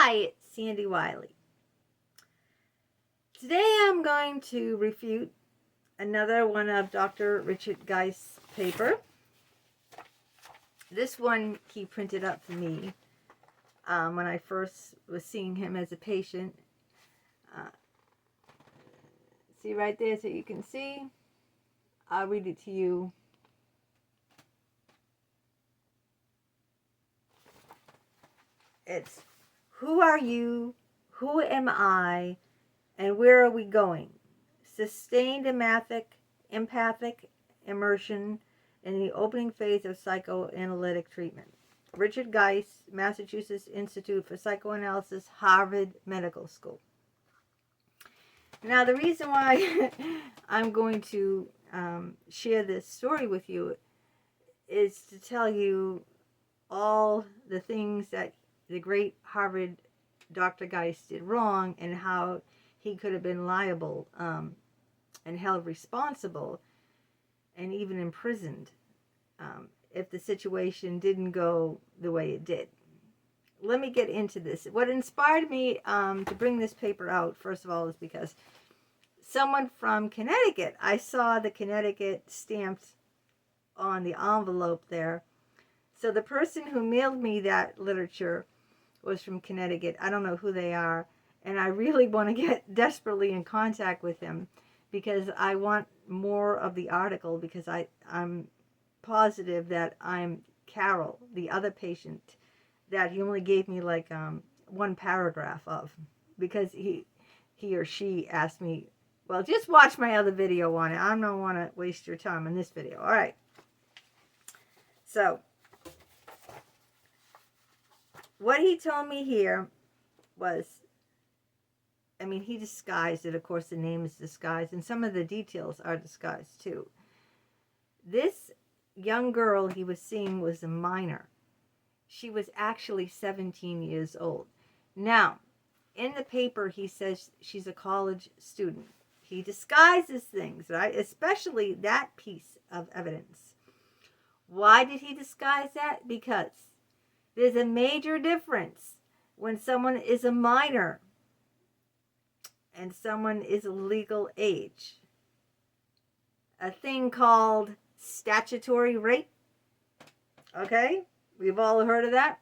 Hi, it's Sandy Wiley. Today I'm going to refute another one of Dr. Richard Geist's paper. This one he printed up for me when I first was seeing him as a patient. See right there so you can see. I'll read it to you. It's, who are you? Who am I? And where are we going? Sustained empathic immersion in the opening phase of psychoanalytic treatment. Richard Geist, Massachusetts Institute for Psychoanalysis, Harvard Medical School. Now, the reason why I'm going to share this story with you is to tell you all the things that the great Harvard Dr. Geist did wrong and how he could have been liable and held responsible and even imprisoned if the situation didn't go the way it did. Let me get into this. What inspired me to bring this paper out, first of all, is because someone from Connecticut, I saw the Connecticut stamped on the envelope there. So the person who mailed me that literature was from Connecticut. I don't know who they are. And I really want to get desperately in contact with him because I want more of the article, because I'm positive that I'm Carol, the other patient that he only gave me like one paragraph of, because he or she asked me, well, just watch my other video on it. I don't want to waste your time on this video. All right. So what he told me here was, I mean, he disguised it. Of course, the name is disguised, and some of the details are disguised too. This young girl he was seeing was a minor. She was actually 17 years old. Now, in the paper, he says she's a college student. He disguises things, right? Especially that piece of evidence. Why did he disguise that? Because there's a major difference when someone is a minor and someone is a legal age. A thing called statutory rape. Okay? We've all heard of that.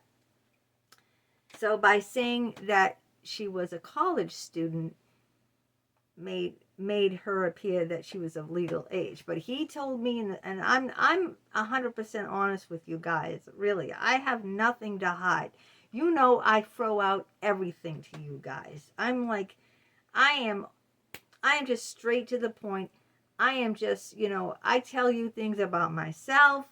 So by saying that she was a college student made her appear that she was of legal age. But he told me, and I'm 100% honest with you guys, really. I have nothing to hide. You know, I throw out everything to you guys. I'm like, I am just straight to the point. I am just, I tell you things about myself.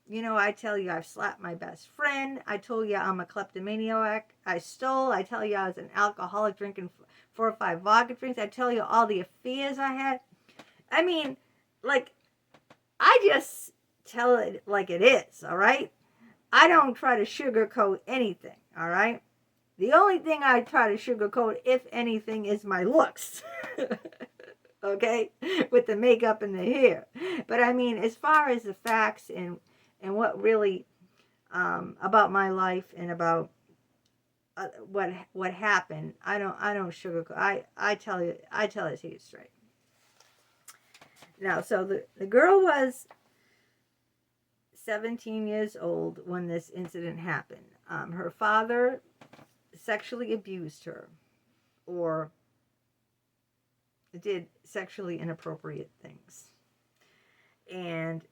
I tell you I've slapped my best friend. I told you I'm a kleptomaniac. I stole. I tell you I was an alcoholic drinking 4 or 5 vodka drinks. I tell you all the affairs I had. I mean, like, I just tell it like it is, all right? I don't try to sugarcoat anything, all right? The only thing I try to sugarcoat, if anything, is my looks. Okay? With the makeup and the hair. But I mean, as far as the facts and what really about my life and about what happened, I don't sugarcoat. I tell it to you straight. Now, so the girl was 17 years old when this incident happened. Her father sexually abused her or did sexually inappropriate things. And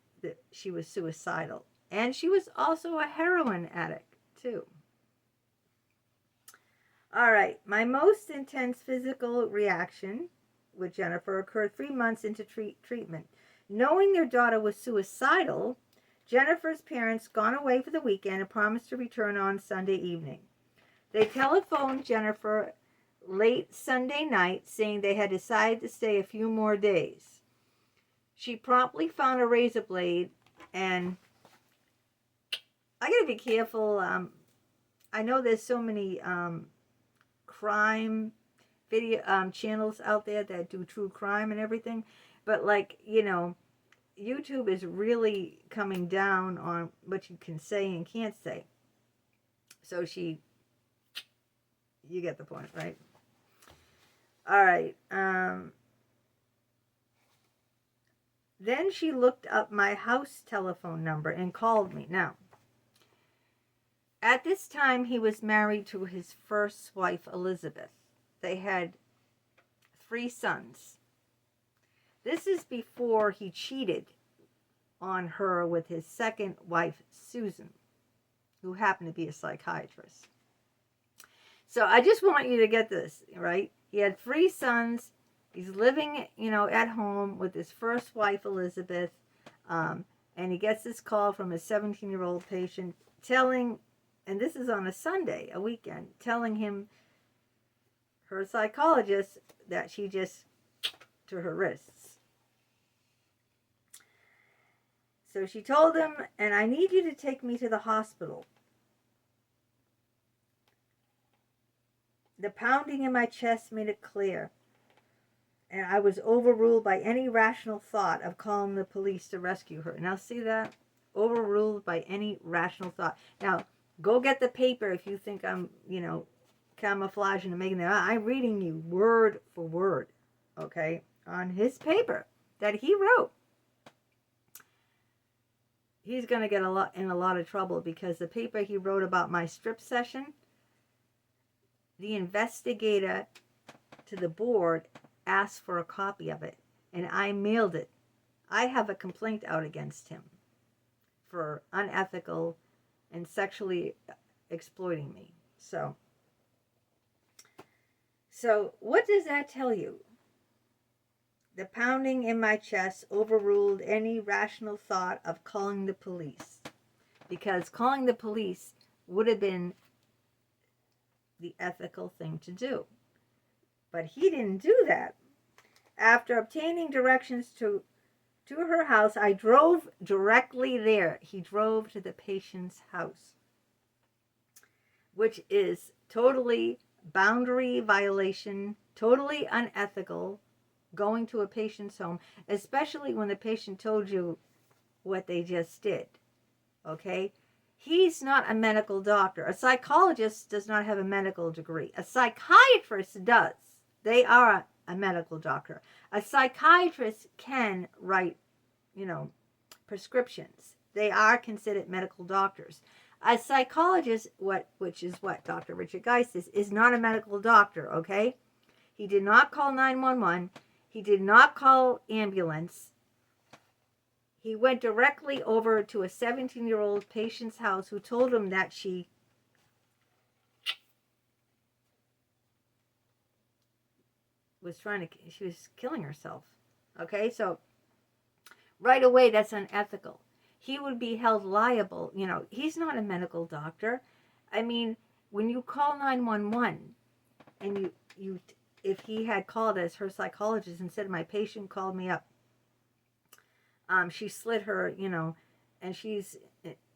she was suicidal. And she was also a heroin addict, too. All right. My most intense physical reaction with Jennifer occurred 3 months into treatment. Knowing their daughter was suicidal, Jennifer's parents gone away for the weekend and promised to return on Sunday evening. They telephoned Jennifer late Sunday night saying they had decided to stay a few more days. She promptly found a razor blade, and I gotta be careful. I know there's so many crime video channels out there that do true crime and everything, but like, YouTube is really coming down on what you can say and can't say. So she You get the point, right? All right. Then she looked up my house telephone number and called me. Now, at this time, he was married to his first wife, Elizabeth. They had 3 sons. This is before he cheated on her with his second wife, Susan, who happened to be a psychiatrist. So I just want you to get this, right? He had 3 sons. He's living, at home with his first wife, Elizabeth. And he gets this call from a 17-year-old patient telling, and this is on a Sunday, a weekend, telling him, her psychologist, that she just to her wrists. So she told him, and I need you to take me to the hospital. The pounding in my chest made it clear, and I was overruled by any rational thought of calling the police to rescue her. Now see that? Overruled by any rational thought. Now, go get the paper if you think I'm, camouflaging and making that. I'm reading you word for word, okay, on his paper that he wrote. He's going to get in a lot of trouble because the paper he wrote about my strip session, the investigator to the board asked for a copy of it, and I mailed it. I have a complaint out against him for unethical and sexually exploiting me. So what does that tell you? The pounding in my chest overruled any rational thought of calling the police, because calling the police would have been the ethical thing to do. But he didn't do that. After obtaining directions to her house, I drove directly there. He drove to the patient's house, which is totally boundary violation, totally unethical, going to a patient's home, especially when the patient told you what they just did. Okay? He's not a medical doctor. A psychologist does not have a medical degree. A psychiatrist does. They are a medical doctor. A psychiatrist can write, prescriptions. They are considered medical doctors. A psychologist, which is what Dr. Richard Geist is not a medical doctor, okay? He did not call 911. He did not call ambulance. He went directly over to a 17-year-old patient's house who told him that she was killing herself. Okay, so right away, that's unethical. He would be held liable. He's not a medical doctor. I mean, when you call 911 and if he had called as her psychologist and said, my patient called me up, she slit her, and she's,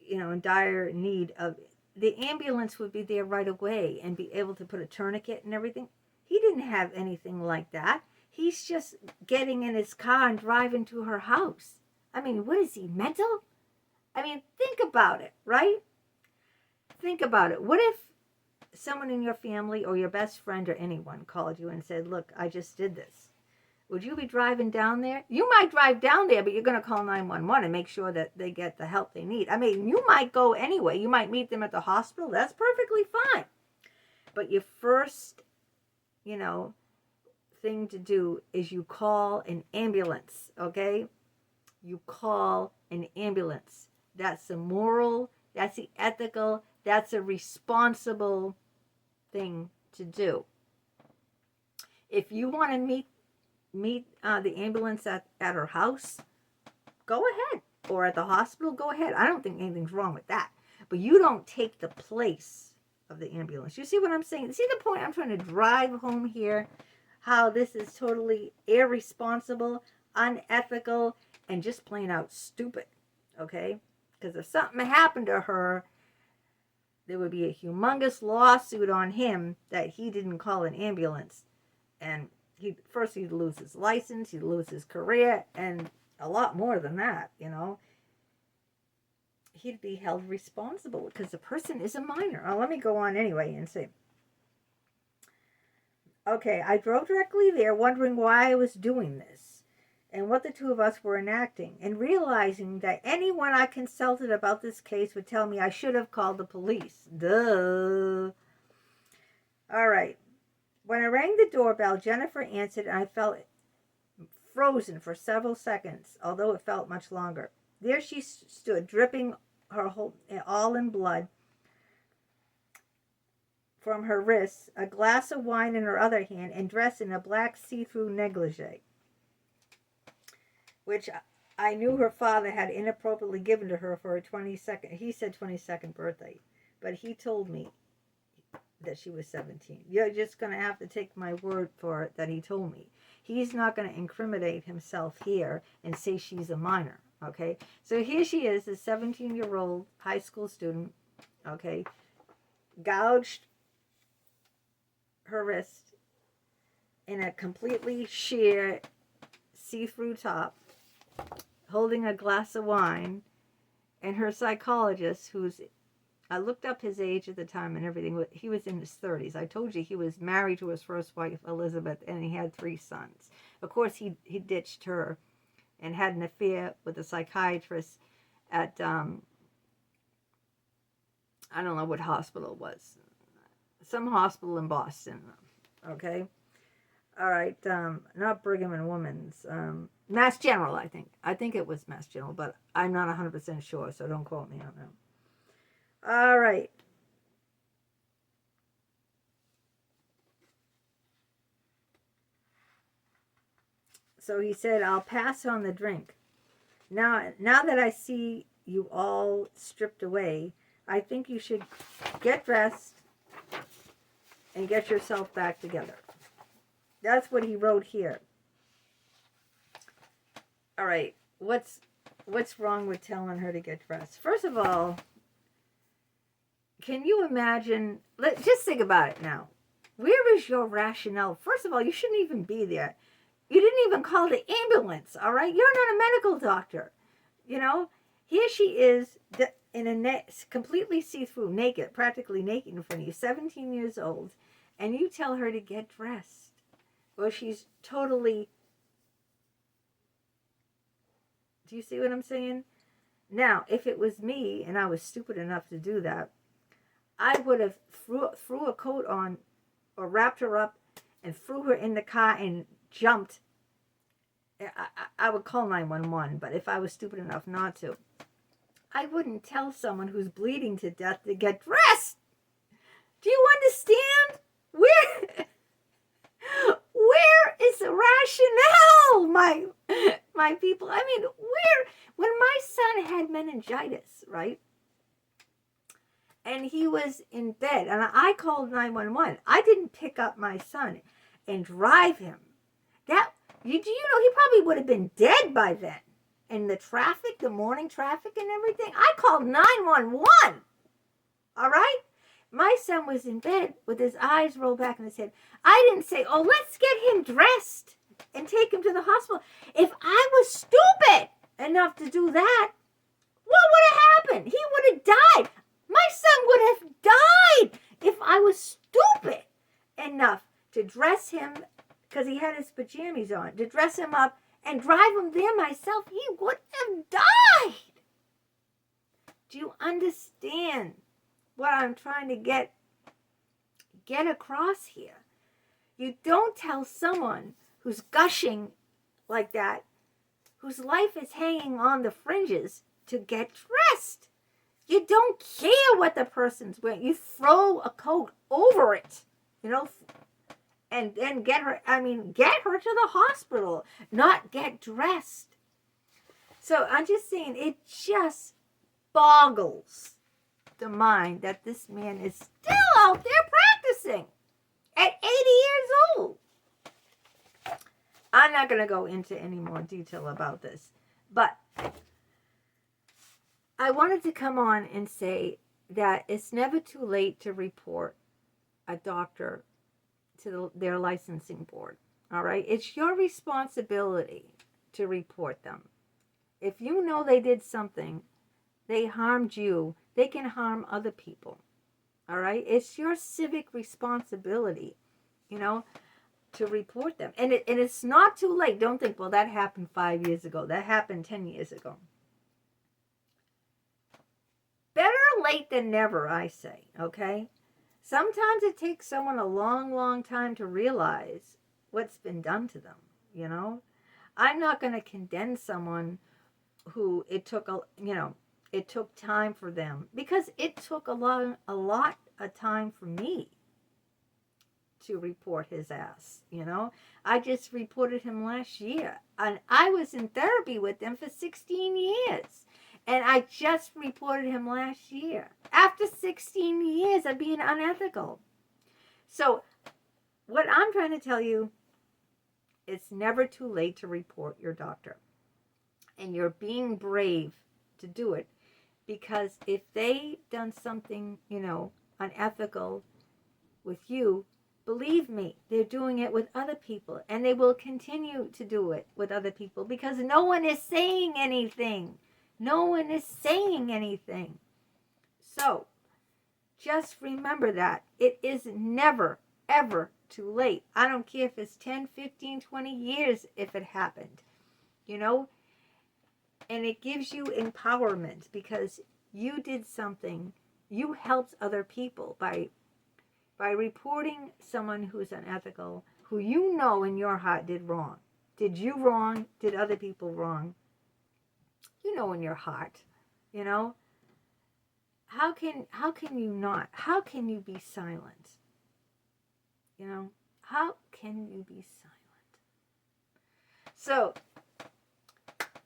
in dire need of, the ambulance would be there right away and be able to put a tourniquet and everything. He didn't have anything like that. He's just getting in his car and driving to her house. I mean, what is he, mental? I mean, think about it, right? Think about it. What if someone in your family or your best friend or anyone called you and said, look, I just did this? Would you be driving down there? You might drive down there, but you're going to call 911 and make sure that they get the help they need. I mean, you might go anyway. You might meet them at the hospital. That's perfectly fine. But your first, thing to do is you call an ambulance, okay? You call an ambulance. That's the moral, that's the ethical, that's a responsible thing to do. If you want to meet the ambulance at her house, go ahead. Or at the hospital, go ahead. I don't think anything's wrong with that. But you don't take the place of the ambulance. You see what I'm saying? See the point I'm trying to drive home here? How this is totally irresponsible, unethical, and just plain out stupid. Okay? Because if something happened to her, there would be a humongous lawsuit on him that he didn't call an ambulance. And he'd lose his license, he'd lose his career, and a lot more than that, He'd be held responsible because the person is a minor. Oh, let me go on anyway and say, Okay, I drove directly there, wondering why I was doing this and what the two of us were enacting, and realizing that anyone I consulted about this case would tell me I should have called the police. Duh. All right. When I rang the doorbell, Jennifer answered, and I felt frozen for several seconds, although it felt much longer. There she stood, dripping her whole, all in blood from her wrists, a glass of wine in her other hand, and dressed in a black see-through negligee, which I knew her father had inappropriately given to her for her 22nd, he said 22nd birthday, but he told me that she was 17. You're just going to have to take my word for it that he told me. He's not going to incriminate himself here and say she's a minor, okay? So here she is, a 17-year-old high school student, okay, gouged her wrist in a completely sheer see-through top, holding a glass of wine, and her psychologist, who's, I looked up his age at the time and everything, he was in his 30s. I told you he was married to his first wife, Elizabeth, and he had 3 sons. Of course, he ditched her and had an affair with a psychiatrist at, I don't know what hospital it was. Some hospital in Boston, okay? All right, not Brigham and Women's, Mass General, I think. I think it was Mass General, but I'm not 100% sure, so don't quote me on that. All right. So he said, I'll pass on the drink. Now that I see you all stripped away, I think you should get dressed and get yourself back together. That's what he wrote here. All right, what's wrong with telling her to get dressed? First of all, can you imagine? Just think about it now. Where is your rationale? First of all, you shouldn't even be there. You didn't even call the ambulance, all right? You're not a medical doctor. You know, here she is in a completely see-through, naked, practically naked in front of you, 17 years old, and you tell her to get dressed. Well, she's totally... Do you see what I'm saying? Now, if it was me and I was stupid enough to do that, I would have threw a coat on or wrapped her up and threw her in the car and jumped. I would call 911, but if I was stupid enough not to, I wouldn't tell someone who's bleeding to death to get dressed. Do you understand? Where is the rationale, my people? I mean, when my son had meningitis, right? And he was in bed, and I called 911. I didn't pick up my son and drive him. Do you know he probably would have been dead by then? And the traffic, the morning traffic and everything. I called 911. All right? My son was in bed with his eyes rolled back in his head. I didn't say, oh, let's get him dressed and take him to the hospital. If I was stupid enough to do that, what would have happened? He would have died. My son would have died if I was stupid enough to dress him, because he had his pajamas on, to dress him up and drive him there myself. He would have died. Do you understand what I'm trying to get across here? You don't tell someone who's gushing like that, whose life is hanging on the fringes, to get dressed. You don't care what the person's wearing. You throw a coat over it, you know, and then get her to the hospital, not get dressed. So I'm just saying, it just boggles the mind that this man is still out there practicing at 80 years old. I'm not going to go into any more detail about this, but I wanted to come on and say that it's never too late to report a doctor to their licensing board. All right? It's your responsibility to report them. If you know they did something, they harmed you, they can harm other people. All right? It's your civic responsibility. You know, to report them. And it's not too late. Don't think, well, that happened 5 years ago. That happened 10 years ago. Better late than never, I say, okay? Sometimes it takes someone a long, long time to realize what's been done to them, you know? I'm not going to condemn someone who it took time for them, because it took a lot of time for me to report his ass, you know? I just reported him last year, and I was in therapy with him for 16 years. And I just reported him last year, after 16 years of being unethical. So what I'm trying to tell you, it's never too late to report your doctor. And you're being brave to do it, because if they done something, unethical with you, believe me, they're doing it with other people, and they will continue to do it with other people, because no one is saying anything. No one is saying anything. So just remember that it is never, ever too late. I don't care if it's 10, 15, 20 years if it happened, and it gives you empowerment, because you did something. You helped other people by reporting someone who's unethical, who you know in your heart did wrong. Did you wrong? Did other people wrong? You know in your heart, how can you not? How can you be silent? How can you be silent? So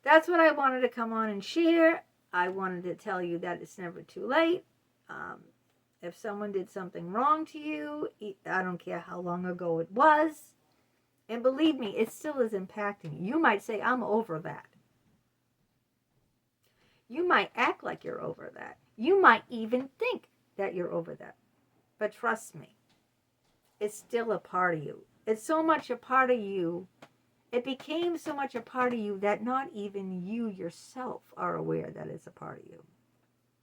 that's what I wanted to come on and share. I wanted to tell you that it's never too late. If someone did something wrong to you, I don't care how long ago it was, and believe me, it still is impacting you. You might say, I'm over that. You might act like you're over that. You might even think that you're over that. But trust me, it's still a part of you. It's so much a part of you. It became so much a part of you that not even you yourself are aware that it's a part of you.